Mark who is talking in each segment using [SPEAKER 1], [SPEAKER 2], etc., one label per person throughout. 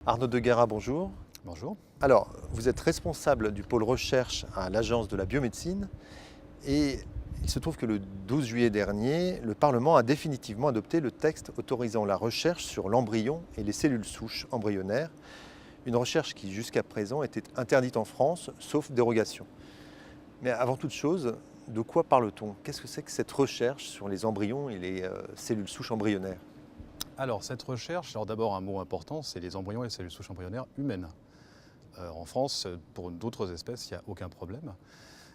[SPEAKER 1] Arnaud de Guerra, bonjour.
[SPEAKER 2] Bonjour.
[SPEAKER 1] Alors, vous êtes responsable du pôle recherche à l'Agence de la biomédecine et il se trouve que le 12 juillet dernier, le Parlement a définitivement adopté le texte autorisant la recherche sur l'embryon et les cellules souches embryonnaires, une recherche qui jusqu'à présent était interdite en France, sauf dérogation. Mais avant toute chose, de quoi parle-t-on? Qu'est-ce que c'est que cette recherche sur les embryons et les cellules souches embryonnaires?
[SPEAKER 2] Alors cette recherche, d'abord un mot important, c'est les embryons et les cellules souches embryonnaires humaines. En France, pour d'autres espèces, il n'y a aucun problème.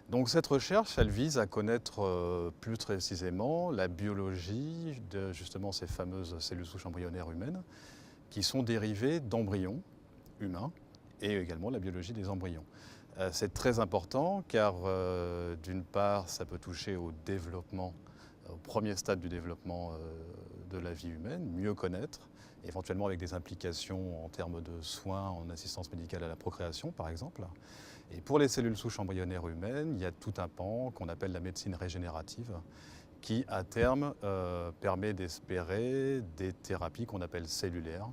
[SPEAKER 2] Donc cette recherche, elle vise à connaître plus précisément la biologie de justement ces fameuses cellules souches embryonnaires humaines qui sont dérivées d'embryons humains et également la biologie des embryons. C'est très important car d'une part, ça peut toucher au développement, au premier stade du développement de la vie humaine, mieux connaître, éventuellement avec des implications en termes de soins en assistance médicale à la procréation par exemple. Et pour les cellules souches embryonnaires humaines, il y a tout un pan qu'on appelle la médecine régénérative qui à terme permet d'espérer des thérapies qu'on appelle cellulaires.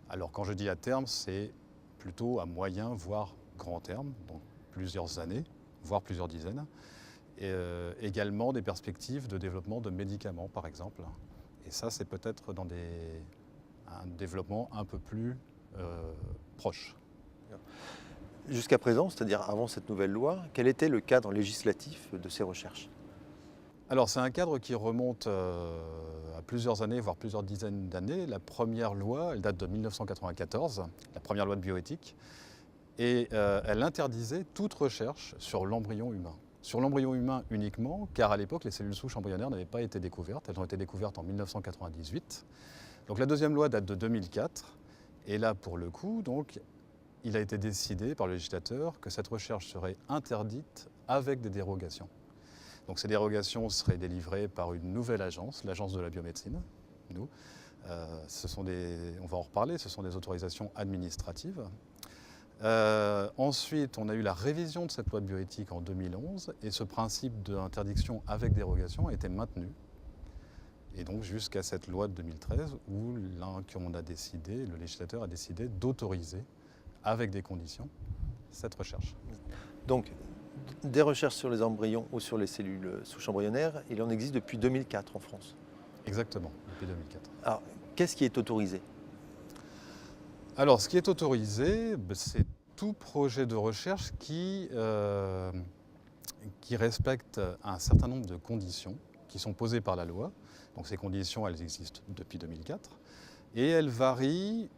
[SPEAKER 2] Alors quand je dis à terme, c'est plutôt à moyen voire grand terme, donc plusieurs années, voire plusieurs dizaines. Et également des perspectives de développement de médicaments, par exemple. Et ça, c'est peut-être dans un développement un peu plus proche.
[SPEAKER 1] Jusqu'à présent, c'est-à-dire avant cette nouvelle loi, quel était le cadre législatif de ces recherches?
[SPEAKER 2] Alors, c'est un cadre qui remonte à plusieurs années, voire plusieurs dizaines d'années. La première loi, elle date de 1994, la première loi de bioéthique, et elle interdisait toute recherche sur l'embryon humain. Sur l'embryon humain uniquement, car à l'époque, les cellules souches embryonnaires n'avaient pas été découvertes. Elles ont été découvertes en 1998. Donc la deuxième loi date de 2004. Et là, pour le coup, donc, il a été décidé par le législateur que cette recherche serait interdite avec des dérogations. Donc ces dérogations seraient délivrées par une nouvelle agence, l'Agence de la biomédecine, nous. On va en reparler, ce sont des autorisations administratives. Ensuite, on a eu la révision de cette loi de bioéthique en 2011 et ce principe d'interdiction avec dérogation a été maintenu. Et donc jusqu'à cette loi de 2013 où le législateur a décidé d'autoriser avec des conditions cette recherche.
[SPEAKER 1] Donc, des recherches sur les embryons ou sur les cellules souches embryonnaires, il en existe depuis 2004 en France.
[SPEAKER 2] Exactement, depuis 2004.
[SPEAKER 1] Alors, qu'est-ce qui est autorisé?
[SPEAKER 2] Alors, ce qui est autorisé, c'est tout projet de recherche qui respecte un certain nombre de conditions qui sont posées par la loi. Donc ces conditions, elles existent depuis 2004 et elles varient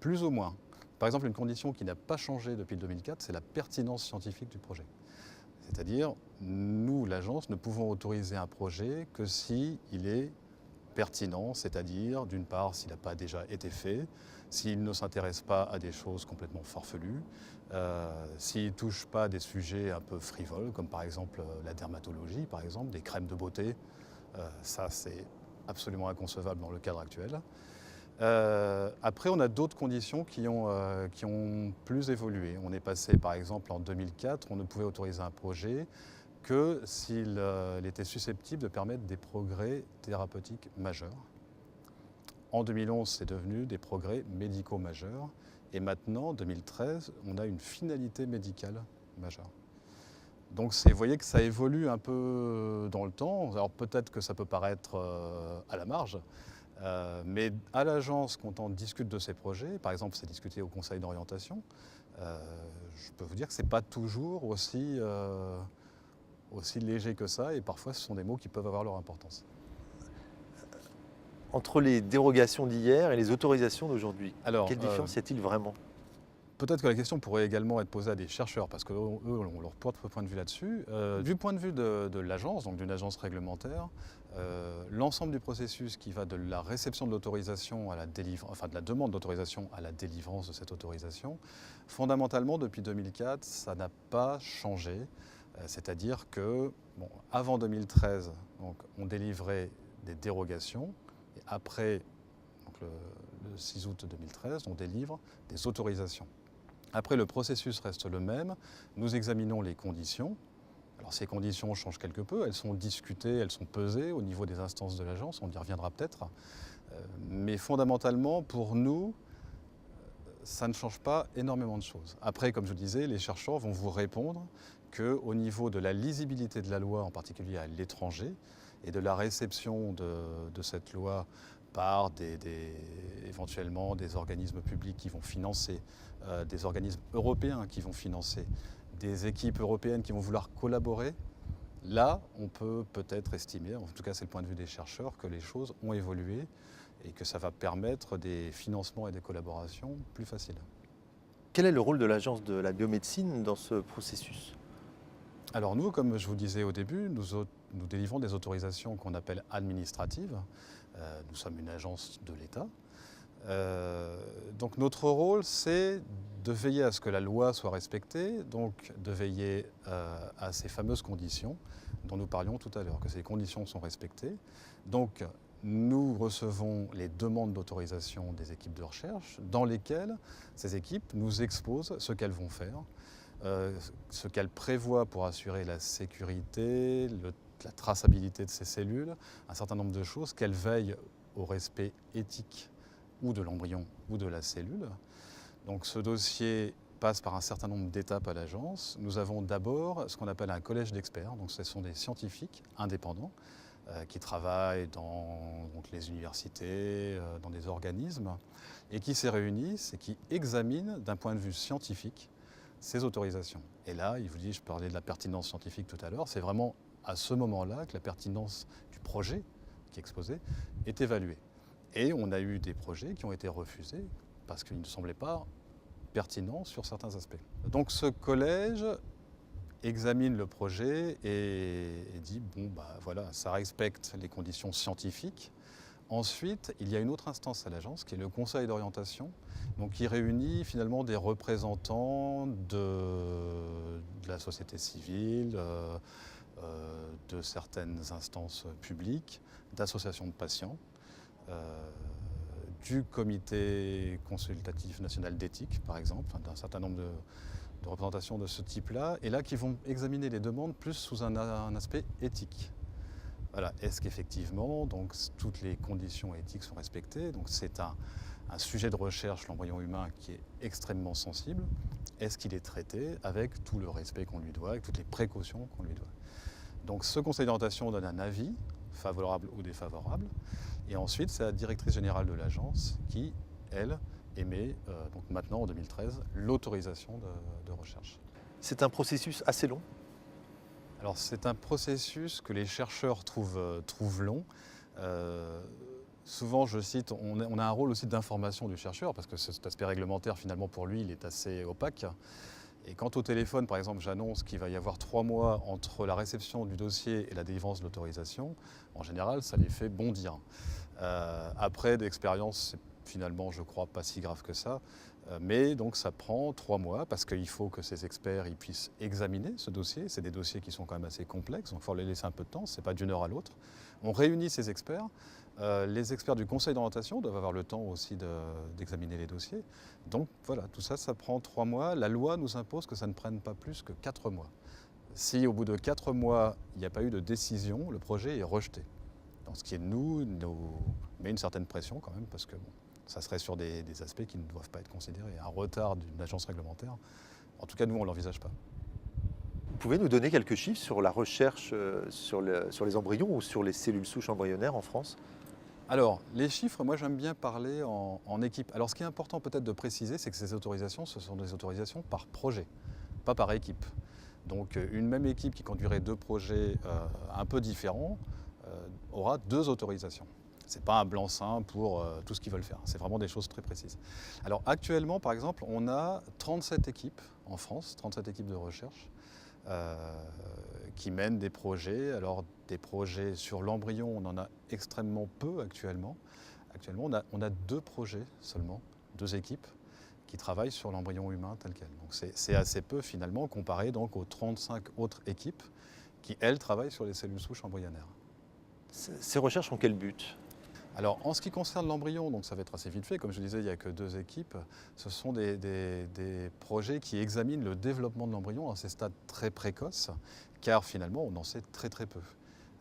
[SPEAKER 2] plus ou moins. Par exemple, une condition qui n'a pas changé depuis 2004, c'est la pertinence scientifique du projet. C'est-à-dire, nous, l'agence, ne pouvons autoriser un projet que s'il est pertinent, c'est-à-dire, d'une part, s'il n'a pas déjà été fait, s'il ne s'intéresse pas à des choses complètement farfelues, s'il ne touche pas à des sujets un peu frivoles, comme par exemple la dermatologie, par exemple, des crèmes de beauté. Ça, c'est absolument inconcevable dans le cadre actuel. Après, on a d'autres conditions qui ont plus évolué. On est passé, par exemple, en 2004, on ne pouvait autoriser un projet que s'il était susceptible de permettre des progrès thérapeutiques majeurs. En 2011, c'est devenu des progrès médicaux majeurs. Et maintenant, en 2013, on a une finalité médicale majeure. Donc vous voyez que ça évolue un peu dans le temps. Alors peut-être que ça peut paraître à la marge, mais à l'agence, quand on discute de ces projets, par exemple c'est discuté au conseil d'orientation, je peux vous dire que ce n'est pas toujours aussi léger que ça, et parfois ce sont des mots qui peuvent avoir leur importance.
[SPEAKER 1] Entre les dérogations d'hier et les autorisations d'aujourd'hui, quelle différence y a-t-il vraiment?
[SPEAKER 2] Peut-être que la question pourrait également être posée à des chercheurs, parce qu'eux ont leur propre point de vue là-dessus. Du point de vue de l'agence, donc d'une agence réglementaire, l'ensemble du processus qui va de la réception de l'autorisation à la délivrance, enfin de la demande d'autorisation à la délivrance de cette autorisation, fondamentalement depuis 2004, ça n'a pas changé. C'est-à-dire que, avant 2013, donc, on délivrait des dérogations, et après, donc le 6 août 2013, on délivre des autorisations. Après, le processus reste le même. Nous examinons les conditions. Alors, ces conditions changent quelque peu. Elles sont discutées, elles sont pesées au niveau des instances de l'agence. On y reviendra peut-être. Mais fondamentalement, pour nous, ça ne change pas énormément de choses. Après, comme je vous disais, les chercheurs vont vous répondre qu'au niveau de la lisibilité de la loi, en particulier à l'étranger, et de la réception de cette loi par éventuellement des organismes publics qui vont financer, des organismes européens qui vont financer, des équipes européennes qui vont vouloir collaborer, là, on peut peut-être estimer, en tout cas c'est le point de vue des chercheurs, que les choses ont évolué et que ça va permettre des financements et des collaborations plus faciles.
[SPEAKER 1] Quel est le rôle de l'Agence de la biomédecine dans ce processus?
[SPEAKER 2] Alors nous, comme je vous disais au début, nous délivrons des autorisations qu'on appelle administratives. Nous sommes une agence de l'État. Donc notre rôle, c'est de veiller à ce que la loi soit respectée, donc de veiller à ces fameuses conditions dont nous parlions tout à l'heure, que ces conditions sont respectées. Donc nous recevons les demandes d'autorisation des équipes de recherche dans lesquelles ces équipes nous exposent ce qu'elles vont faire, ce qu'elles prévoient pour assurer la sécurité, la traçabilité de ces cellules, un certain nombre de choses, qu'elles veillent au respect éthique ou de l'embryon ou de la cellule. Donc ce dossier passe par un certain nombre d'étapes à l'agence. Nous avons d'abord ce qu'on appelle un collège d'experts. Donc ce sont des scientifiques indépendants qui travaillent dans les universités, dans des organismes, et qui se réunissent et qui examinent d'un point de vue scientifique ces autorisations. Et là, il vous dit, je parlais de la pertinence scientifique tout à l'heure, c'est vraiment à ce moment-là que la pertinence du projet qui est exposé est évaluée. Et on a eu des projets qui ont été refusés parce qu'ils ne semblaient pas pertinents sur certains aspects. Donc ce collège examine le projet et dit, bon, bah voilà, ça respecte les conditions scientifiques. Ensuite, il y a une autre instance à l'agence qui est le conseil d'orientation, donc qui réunit finalement des représentants de la société civile, de certaines instances publiques, d'associations de patients, du comité consultatif national d'éthique, par exemple, d'un certain nombre de représentations de ce type-là, et là qui vont examiner les demandes plus sous un aspect éthique. Voilà. Est-ce qu'effectivement donc, toutes les conditions éthiques sont respectées? Donc c'est un sujet de recherche, l'embryon humain, qui est extrêmement sensible. Est-ce qu'il est traité avec tout le respect qu'on lui doit, avec toutes les précautions qu'on lui doit? Donc ce conseil d'orientation donne un avis, favorable ou défavorable, et ensuite c'est la directrice générale de l'agence qui, elle, émet, donc maintenant en 2013, l'autorisation de recherche.
[SPEAKER 1] C'est un processus assez long.
[SPEAKER 2] Alors c'est un processus que les chercheurs trouvent long. Souvent, je cite, on a un rôle aussi d'information du chercheur, parce que cet aspect réglementaire, finalement, pour lui, il est assez opaque. Et quand au téléphone, par exemple, j'annonce qu'il va y avoir 3 mois entre la réception du dossier et la délivrance de l'autorisation, en général, ça les fait bondir. Après, d'expérience, c'est finalement, je crois, pas si grave que ça. Mais donc ça prend 3 mois parce qu'il faut que ces experts ils puissent examiner ce dossier. C'est des dossiers qui sont quand même assez complexes, donc il faut leur laisser un peu de temps, ce n'est pas d'une heure à l'autre. On réunit ces experts. Les experts du conseil d'orientation doivent avoir le temps aussi d'examiner les dossiers. Donc voilà, tout ça, ça prend 3 mois. La loi nous impose que ça ne prenne pas plus que 4 mois. Si au bout de 4 mois, il n'y a pas eu de décision, le projet est rejeté. Donc ce qui est de nous met une certaine pression quand même, parce que bon, ça serait sur des aspects qui ne doivent pas être considérés. Un retard d'une agence réglementaire, en tout cas nous on ne l'envisage pas.
[SPEAKER 1] Vous pouvez nous donner quelques chiffres sur la recherche sur les embryons ou sur les cellules souches embryonnaires en France?
[SPEAKER 2] Alors, les chiffres, moi j'aime bien parler en équipe. Alors ce qui est important peut-être de préciser, c'est que ces autorisations, ce sont des autorisations par projet, pas par équipe. Donc une même équipe qui conduirait 2 projets un peu différents aura 2 autorisations. Ce n'est pas un blanc-seing pour tout ce qu'ils veulent faire, c'est vraiment des choses très précises. Alors actuellement, par exemple, on a 37 équipes en France, 37 équipes de recherche qui mènent des projets. Alors des projets sur l'embryon, on en a extrêmement peu actuellement. Actuellement, on a 2 projets seulement, 2 équipes qui travaillent sur l'embryon humain tel quel. Donc c'est assez peu finalement comparé donc aux 35 autres équipes qui, elles, travaillent sur les cellules souches embryonnaires.
[SPEAKER 1] Ces recherches ont quel but?
[SPEAKER 2] Alors en ce qui concerne l'embryon, donc ça va être assez vite fait, comme je disais, il n'y a que 2 équipes. Ce sont des projets qui examinent le développement de l'embryon à ces stades très précoces, car finalement on en sait très très peu.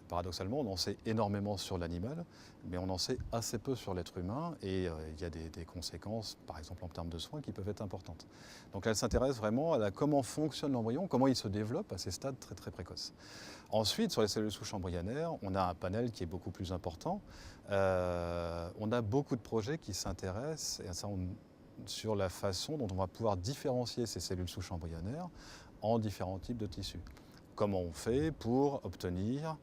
[SPEAKER 2] Paradoxalement, on en sait énormément sur l'animal, mais on en sait assez peu sur l'être humain et il y a des conséquences, par exemple en termes de soins, qui peuvent être importantes. Donc elle s'intéresse vraiment à comment fonctionne l'embryon, comment il se développe à ces stades très très précoces. Ensuite, sur les cellules souches embryonnaires, on a un panel qui est beaucoup plus important. On a beaucoup de projets qui s'intéressent sur la façon dont on va pouvoir différencier ces cellules souches embryonnaires en différents types de tissus. Comment on fait pour obtenir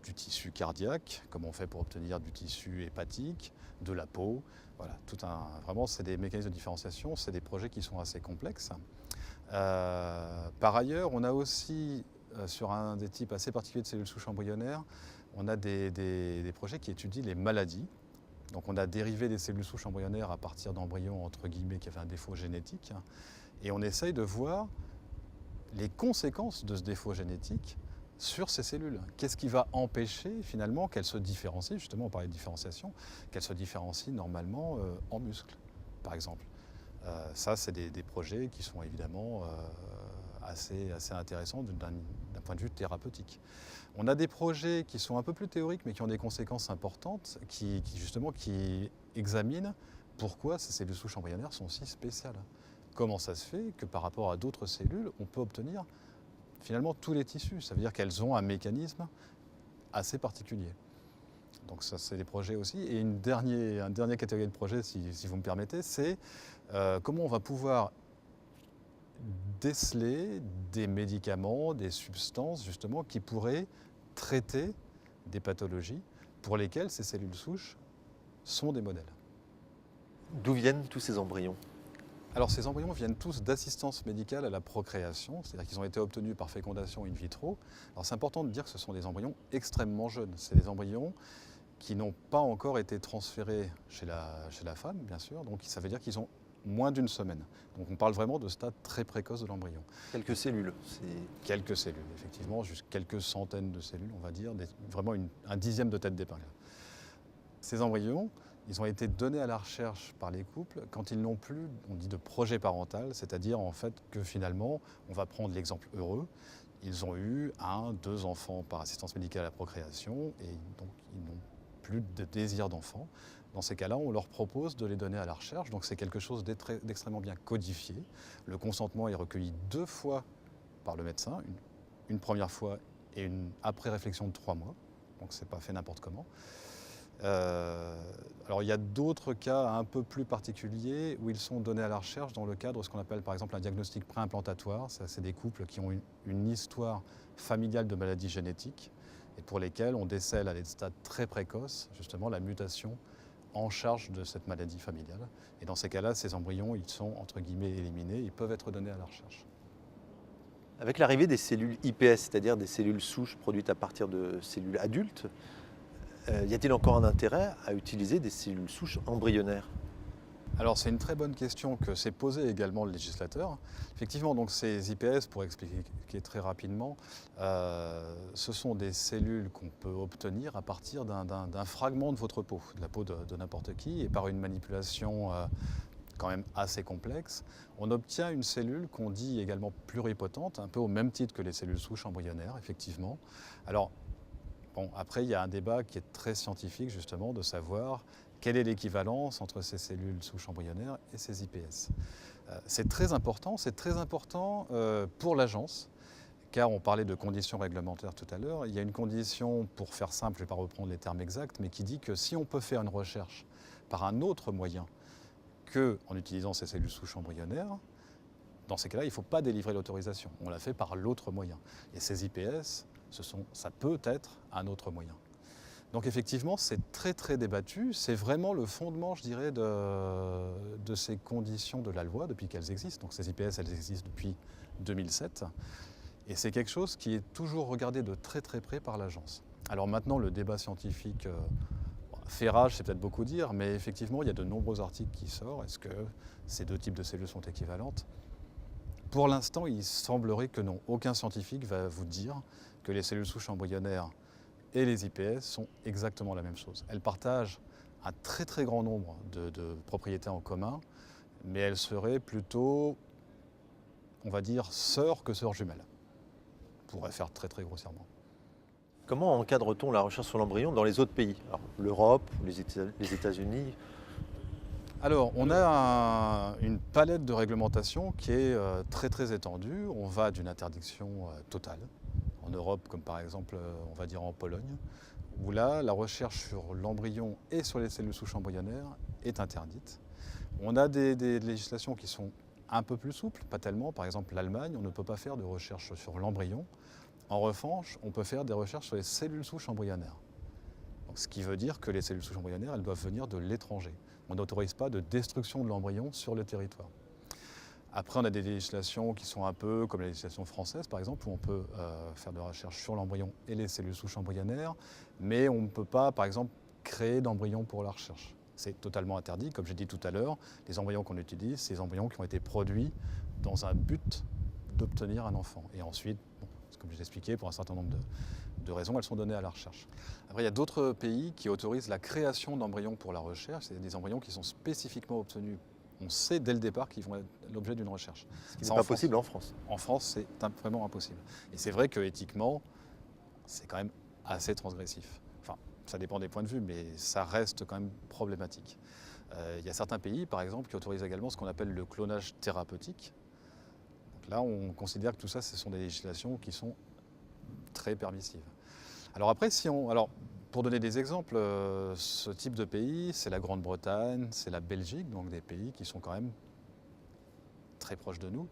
[SPEAKER 2] du tissu cardiaque, comment on fait pour obtenir du tissu hépatique, de la peau. Voilà, vraiment, c'est des mécanismes de différenciation, c'est des projets qui sont assez complexes. Par ailleurs, on a aussi, sur un des types assez particuliers de cellules souches embryonnaires, on a des projets qui étudient les maladies. Donc on a dérivé des cellules souches embryonnaires à partir d'embryons, entre guillemets, qui avaient un défaut génétique. Et on essaye de voir les conséquences de ce défaut génétique sur ces cellules. Qu'est-ce qui va empêcher finalement qu'elles se différencient, justement on parlait de différenciation, qu'elles se différencient normalement en muscles, par exemple. Ça, c'est des projets qui sont évidemment assez intéressants d'un point de vue thérapeutique. On a des projets qui sont un peu plus théoriques mais qui ont des conséquences importantes, qui examinent pourquoi ces cellules souches embryonnaires sont si spéciales. Comment ça se fait que par rapport à d'autres cellules, on peut obtenir finalement tous les tissus. Ça veut dire qu'elles ont un mécanisme assez particulier. Donc ça, c'est des projets aussi. Et une dernière catégorie de projets, si vous me permettez, c'est comment on va pouvoir déceler des médicaments, des substances justement qui pourraient traiter des pathologies pour lesquelles ces cellules souches sont des modèles.
[SPEAKER 1] D'où viennent tous ces embryons ?
[SPEAKER 2] Alors ces embryons viennent tous d'assistance médicale à la procréation, c'est-à-dire qu'ils ont été obtenus par fécondation in vitro. Alors c'est important de dire que ce sont des embryons extrêmement jeunes. C'est des embryons qui n'ont pas encore été transférés chez la femme, bien sûr, donc ça veut dire qu'ils ont moins d'une semaine. Donc on parle vraiment de stade très précoce de l'embryon.
[SPEAKER 1] Quelques cellules.
[SPEAKER 2] Quelques cellules, effectivement, juste quelques centaines de cellules, on va dire, vraiment un dixième de tête d'épingle. Ces embryons, ils ont été donnés à la recherche par les couples quand ils n'ont plus, on dit, de projet parental, c'est-à-dire en fait que finalement, on va prendre l'exemple heureux, ils ont eu 1, 2 enfants par assistance médicale à la procréation et donc ils n'ont plus de désir d'enfant. Dans ces cas-là, on leur propose de les donner à la recherche, donc c'est quelque chose d'extrêmement bien codifié. Le consentement est recueilli 2 fois par le médecin, une première fois et une après réflexion de 3 mois, donc c'est pas fait n'importe comment. Alors il y a d'autres cas un peu plus particuliers où ils sont donnés à la recherche dans le cadre de ce qu'on appelle par exemple un diagnostic préimplantatoire. Ça, c'est des couples qui ont une histoire familiale de maladies génétiques et pour lesquels on décèle à des stades très précoces justement la mutation en charge de cette maladie familiale. Et dans ces cas-là, ces embryons, ils sont entre guillemets éliminés, ils peuvent être donnés à la recherche.
[SPEAKER 1] Avec l'arrivée des cellules iPS, c'est-à-dire des cellules souches produites à partir de cellules adultes, y a-t-il encore un intérêt à utiliser des cellules souches embryonnaires ?
[SPEAKER 2] Alors c'est une très bonne question que s'est posée également le législateur. Effectivement, donc ces IPS, pour expliquer très rapidement, ce sont des cellules qu'on peut obtenir à partir d'un fragment de votre peau, de la peau de n'importe qui, et par une manipulation quand même assez complexe, on obtient une cellule qu'on dit également pluripotente, un peu au même titre que les cellules souches embryonnaires, effectivement. Alors, bon, après, il y a un débat qui est très scientifique, justement, de savoir quelle est l'équivalence entre ces cellules souches embryonnaires et ces IPS. C'est très important pour l'agence, car on parlait de conditions réglementaires tout à l'heure. Il y a une condition, pour faire simple, je ne vais pas reprendre les termes exacts, mais qui dit que si on peut faire une recherche par un autre moyen qu'en utilisant ces cellules souches embryonnaires, dans ces cas-là, il ne faut pas délivrer l'autorisation. On l'a fait par l'autre moyen. Et ces IPS, ça peut être un autre moyen. Donc effectivement, c'est très très débattu. C'est vraiment le fondement, je dirais, de ces conditions de la loi depuis qu'elles existent. Donc ces IPS, elles existent depuis 2007. Et c'est quelque chose qui est toujours regardé de très très près par l'agence. Alors maintenant, le débat scientifique fait rage, c'est peut-être beaucoup dire, mais effectivement, il y a de nombreux articles qui sortent. Est-ce que ces deux types de cellules sont équivalentes ? Pour l'instant, il semblerait que non. Aucun scientifique va vous dire que les cellules souches embryonnaires et les IPS sont exactement la même chose. Elles partagent un très très grand nombre de propriétés en commun, mais elles seraient plutôt, on va dire, sœurs que sœurs jumelles. On pourrait faire très très grossièrement.
[SPEAKER 1] Comment encadre-t-on la recherche sur l'embryon dans les autres pays? Alors, l'Europe, les États-Unis.
[SPEAKER 2] Alors, on a une palette de réglementation qui est très très étendue. On va d'une interdiction totale, en Europe comme par exemple, on va dire en Pologne, où là, la recherche sur l'embryon et sur les cellules souches embryonnaires est interdite. On a des législations qui sont un peu plus souples, pas tellement. Par exemple, l'Allemagne, on ne peut pas faire de recherche sur l'embryon. En revanche, on peut faire des recherches sur les cellules souches embryonnaires. Donc, ce qui veut dire que les cellules souches embryonnaires, elles doivent venir de l'étranger. On n'autorise pas de destruction de l'embryon sur le territoire. Après, on a des législations qui sont un peu comme la législation française, par exemple, où on peut faire de la recherche sur l'embryon et les cellules souches embryonnaires, mais on ne peut pas, par exemple, créer d'embryons pour la recherche. C'est totalement interdit. Comme j'ai dit tout à l'heure, les embryons qu'on utilise, c'est des embryons qui ont été produits dans un but d'obtenir un enfant. Et ensuite, bon, comme je l'ai expliqué, pour un certain nombre de raisons, elles sont données à la recherche. Après, il y a d'autres pays qui autorisent la création d'embryons pour la recherche. C'est des embryons qui sont spécifiquement obtenus. On sait dès le départ qu'ils vont être l'objet d'une recherche.
[SPEAKER 1] Ce qui n'est pas possible en France.
[SPEAKER 2] En France, c'est vraiment impossible. Et c'est vrai qu'éthiquement, c'est quand même assez transgressif. Enfin, ça dépend des points de vue, mais ça reste quand même problématique. Il y a certains pays, par exemple, qui autorisent également ce qu'on appelle le clonage thérapeutique. Donc là, on considère que tout ça, ce sont des législations qui sont très permissives. Alors après, pour donner des exemples, ce type de pays, c'est la Grande-Bretagne, c'est la Belgique, donc des pays qui sont quand même très proches de nous.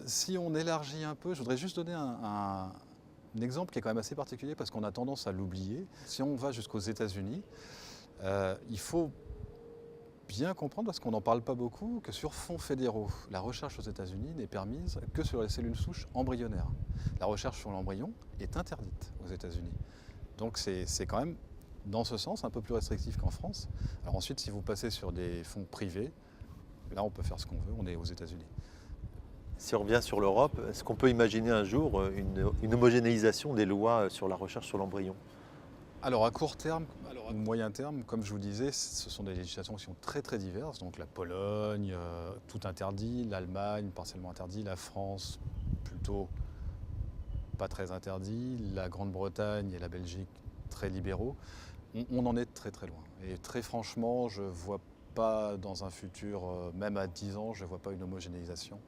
[SPEAKER 2] Si on élargit un peu, je voudrais juste donner un exemple qui est quand même assez particulier parce qu'on a tendance à l'oublier. Si on va jusqu'aux États-Unis, il faut bien comprendre, parce qu'on n'en parle pas beaucoup, que sur fonds fédéraux, la recherche aux États-Unis n'est permise que sur les cellules souches embryonnaires. La recherche sur l'embryon est interdite aux États-Unis. Donc c'est quand même, dans ce sens, un peu plus restrictif qu'en France. Alors ensuite, si vous passez sur des fonds privés, là on peut faire ce qu'on veut, on est aux États-Unis.
[SPEAKER 1] Si on revient sur l'Europe, est-ce qu'on peut imaginer un jour une homogénéisation des lois sur la recherche sur l'embryon?
[SPEAKER 2] Alors à court terme, ou moyen terme, comme je vous le disais, ce sont des législations qui sont très très diverses. Donc la Pologne, tout interdit, l'Allemagne partiellement interdit, la France plutôt pas très interdit, la Grande-Bretagne et la Belgique très libéraux. On en est très très loin. Et très franchement, je ne vois pas dans un futur, même à 10 ans, je ne vois pas une homogénéisation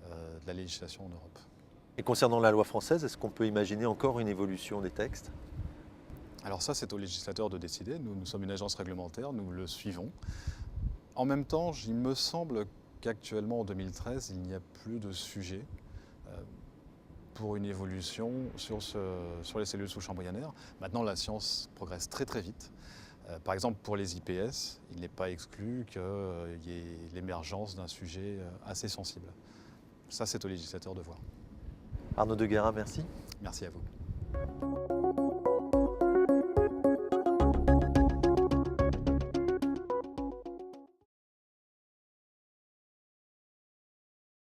[SPEAKER 2] de la législation en Europe.
[SPEAKER 1] Et concernant la loi française, est-ce qu'on peut imaginer encore une évolution des textes?
[SPEAKER 2] Alors ça, c'est aux législateurs de décider. Nous sommes une agence réglementaire, nous le suivons. En même temps, il me semble qu'actuellement, en 2013, il n'y a plus de sujet pour une évolution sur les cellules souches embryonnaires. Maintenant, la science progresse très très vite. Par exemple, pour les IPS, il n'est pas exclu qu'il y ait l'émergence d'un sujet assez sensible. Ça, c'est aux législateurs de voir.
[SPEAKER 1] Arnaud de Guérin, merci.
[SPEAKER 2] Merci à vous.